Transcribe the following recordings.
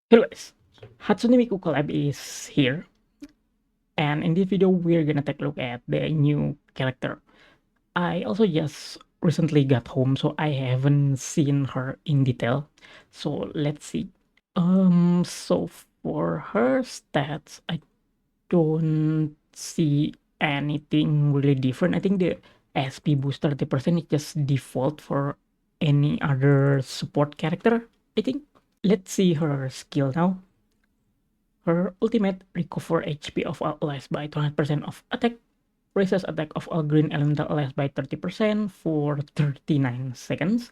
Hello guys, Hatsune Miku collab is here, and in this video we're gonna take a look at the new character. I also just recently got home, so I haven't seen her in detail. So let's see. So for her stats, I don't see anything really different. I think the SP boost 30% is just default for any other support character, I think. Let's see her skill now. Her ultimate recover HP of all allies by 200% of attack, raises attack of all green elemental allies by 30% for 39 seconds.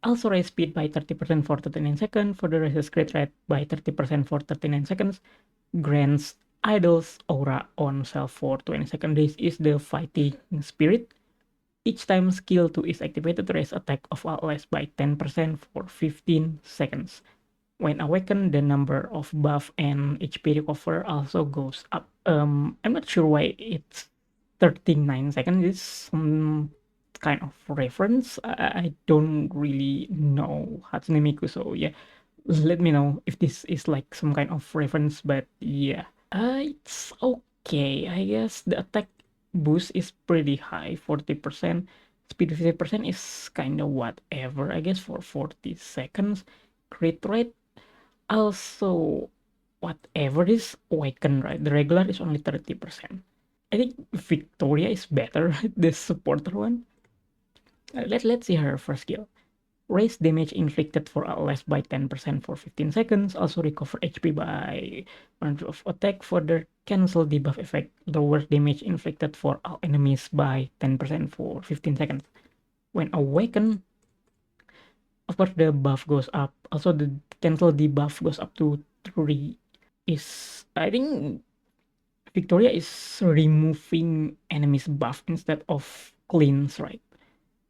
Also raise speed by 30% for 39 seconds, further raises crit rate by 30% for 39 seconds, grants Idol's aura on self for 20 seconds. This is the fighting spirit. Each time skill 2 is activated, raise attack of all allies by 10% for 15 seconds. When awakened, the number of buff and HP recover also goes up. I'm not sure why it's 39 seconds. It's some kind of reference. I don't really know Hatsune Miku, so yeah, let me know if this is like some kind of reference. But yeah, it's okay. I guess the attack boost is pretty high, 40%. Speed 50% is kind of whatever, I guess, for 40 seconds. Crit rate also whatever is awakened, right? The regular is only 30%. I think Victoria is better, the supporter one. Let's see her first skill. Raise damage inflicted for allies by 10% for 15 seconds. Also recover HP by 1 of attack. Further cancel debuff effect. Lower damage inflicted for all enemies by 10% for 15 seconds. When awakened, of course the buff goes up. Also the cancel debuff goes up to 3. Is I think Victoria is removing enemies buff instead of cleanse, right?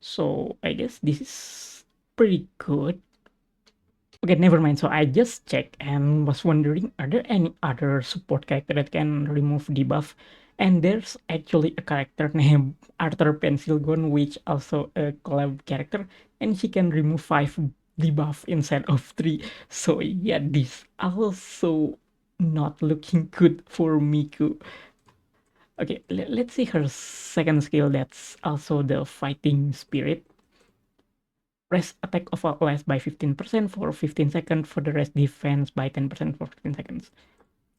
So I guess this is pretty good. Okay, never mind. So I just checked and was wondering, are there any other support character that can remove debuff? And there's actually a character named Arthur Pencilgon, which also a collab character, and she can remove 5 debuff instead of 3. So yeah, this also not looking good for Miku. Okay, let's see her second skill. That's also the fighting spirit. Rest attack of allies by 15% for 15 seconds, for the rest defense by 10% for 15 seconds.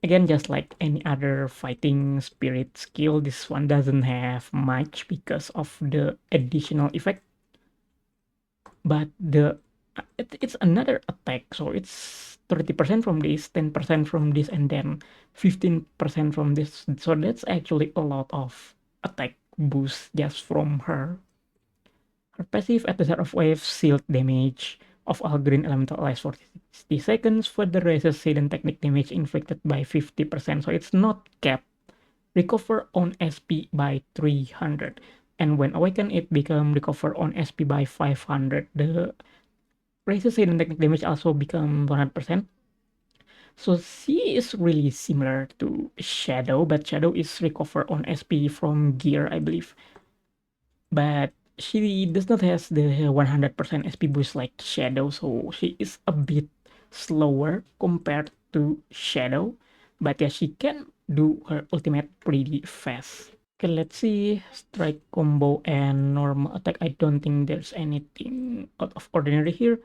Again, just like any other fighting spirit skill, this one doesn't have much because of the additional effect. But it's another attack, so it's 30% from this, 10% from this, and then 15% from this. So that's actually a lot of attack boost just from her. Her passive at the start of wave shield damage of all green elemental allies for 60 seconds, further raises hidden technique damage inflicted by 50%, so it's not capped. Recover on SP by 300, and when awakened it become recover on SP by 500. The raises hidden technique damage also become 100%. So she is really similar to Shadow, but Shadow is recover on SP from gear, I believe. But she does not has the 100% SP boost like Shadow, so she is a bit slower compared to Shadow. But yeah, she can do her ultimate pretty fast. Okay, let's see strike combo and normal attack. I don't think there's anything out of ordinary here.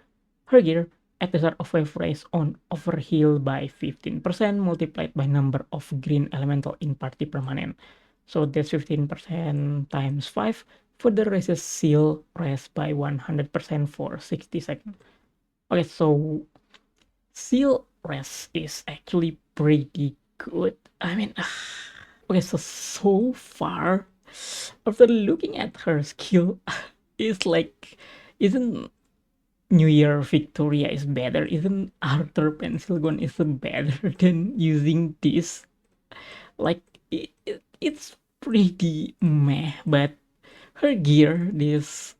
Her gear at the start of wave race on overheal by 15% multiplied by number of green elemental in party permanent. So that's 15% times 5. Further raises seal rest by 100% for 60 seconds. Okay, so seal rest is actually pretty good. I mean, okay, so far, after looking at her skill, it's like, isn't New Year Victoria is better? Isn't Arthur Pencilgon is better than using this? Like, it's pretty meh, but her gear, this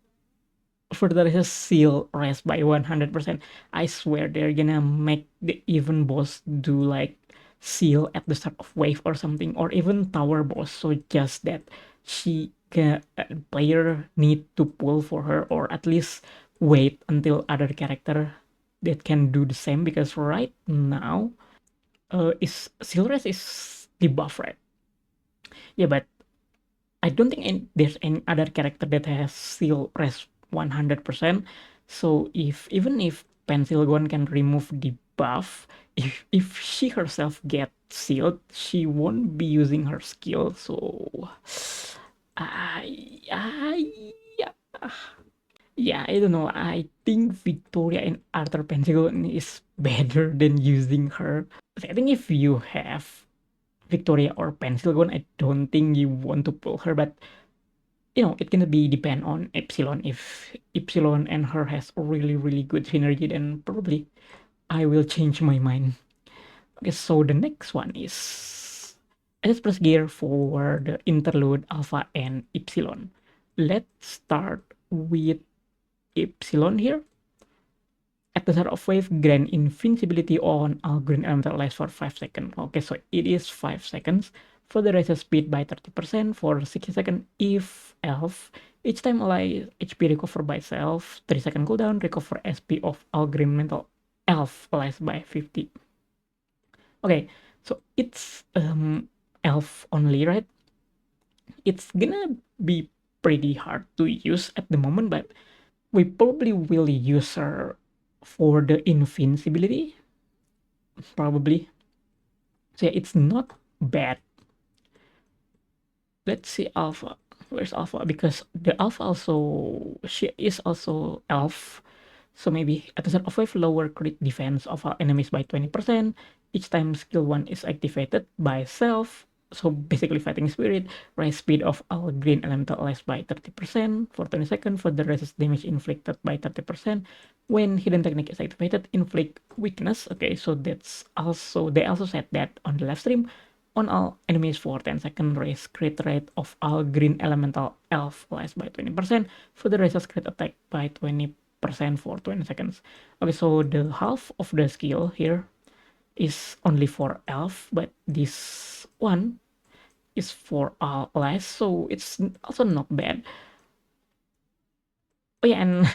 further has seal rest by 100%. I swear they're gonna make the even boss do like seal at the start of wave or something, or even tower boss, so just that she can player need to pull for her, or at least wait until other character that can do the same, because right now is Silres is debuff, right? Yeah, but I don't think there's any other character that has seal rest 100%. So even if Pencil Gun can remove the buff, if she herself gets sealed, she won't be using her skill. So yeah, yeah, I don't know. I think Victoria and Arthur Pencil Gun is better than using her. I think if you have Victoria or Pencil Gun, I don't think you want to pull her, but it can be depend on Epsilon. If Epsilon and her has a really good synergy, then probably I will change my mind. Okay, so the next one is SS plus gear for the interlude Alpha and Epsilon. Let's start with Epsilon here. At the start of wave, grant invincibility on all green elemental lasts for 5 seconds. Okay, so it is 5 seconds. Further raises speed by 30% for 60 seconds if elf. Each time ally HP recover by self, 3-second cooldown, recover SP of all green mental elf allies by 50. Okay, so it's elf only, right? It's gonna be pretty hard to use at the moment, but we probably will use her for the invincibility, probably. So yeah, it's not bad. Let's see Alpha. Where's Alpha? Because the Alpha also, she is also elf. So maybe at the start of wave, lower crit defense of our enemies by 20%. Each time skill 1 is activated by self. So basically fighting spirit, rise speed of all green elemental allies by 30% for 20 seconds, further resist damage inflicted by 30%. When hidden technique is activated, inflict weakness. Okay, so that's also, they also said that on the live stream, on all enemies for 10 seconds, raise crit rate of all green elemental elf allies by 20%, further raises crit attack by 20% for 20 seconds. Okay, so the half of the skill here is only for elf, but this one is for all allies, so it's also not bad. Oh yeah, and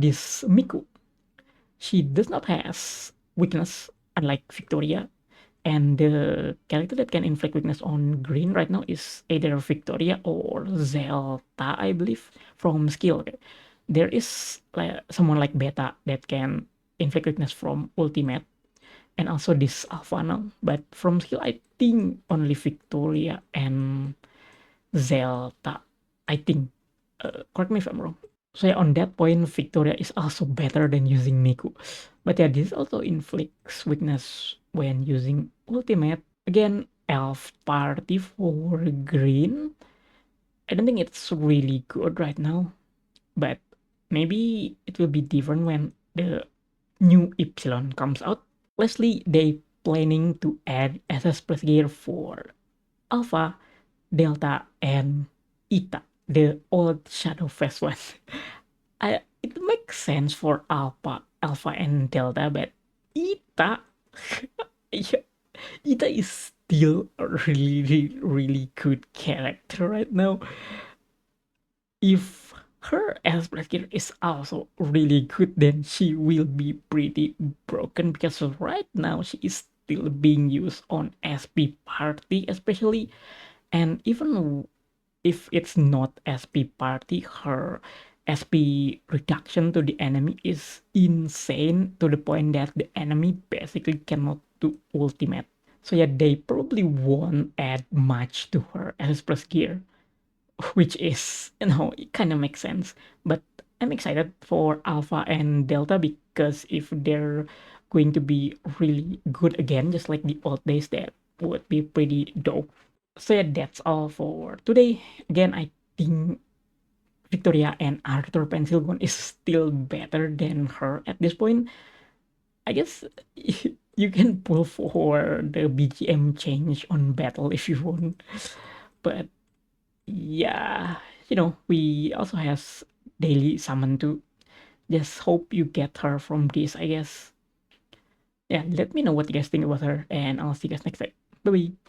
this Miku, she does not has weakness unlike Victoria, and the character that can inflict weakness on green right now is either Victoria or Zelta, I believe, from skill. Okay. There is like someone like Beta that can inflict weakness from ultimate, and also this Alpha now. But from skill, I think only Victoria and Zelta. I think. Correct me if I'm wrong. So yeah, on that point, Victoria is also better than using Miku. But yeah, this also inflicts weakness when using ultimate. Again, elf party for green. I don't think it's really good right now, but maybe it will be different when the new Epsilon comes out. Lastly, they planning to add SS plus gear for Alpha, Delta, and Eta, the old Shadow Phase one. It makes sense for Alpha and Delta, but Eta, yeah, Eta is still a really good character right now. If her Express gear is also really good, then she will be pretty broken, because right now she is still being used on SP party especially, and even if it's not SP party, her SP reduction to the enemy is insane, to the point that the enemy basically cannot do ultimate. So yeah, they probably won't add much to her Express gear, which is, it kind of makes sense. But I'm excited for Alpha and Delta, because if they're going to be really good again, just like the old days, that would be pretty dope. So yeah, that's all for today. Again, I think Victoria and Arthur Pensilgon is still better than her at this point. I guess you can pull for the BGM change on battle if you want. But yeah, we also has daily summon too. Just hope you get her from this, I guess. Yeah, let me know what you guys think about her, and I'll see you guys next time. Bye bye.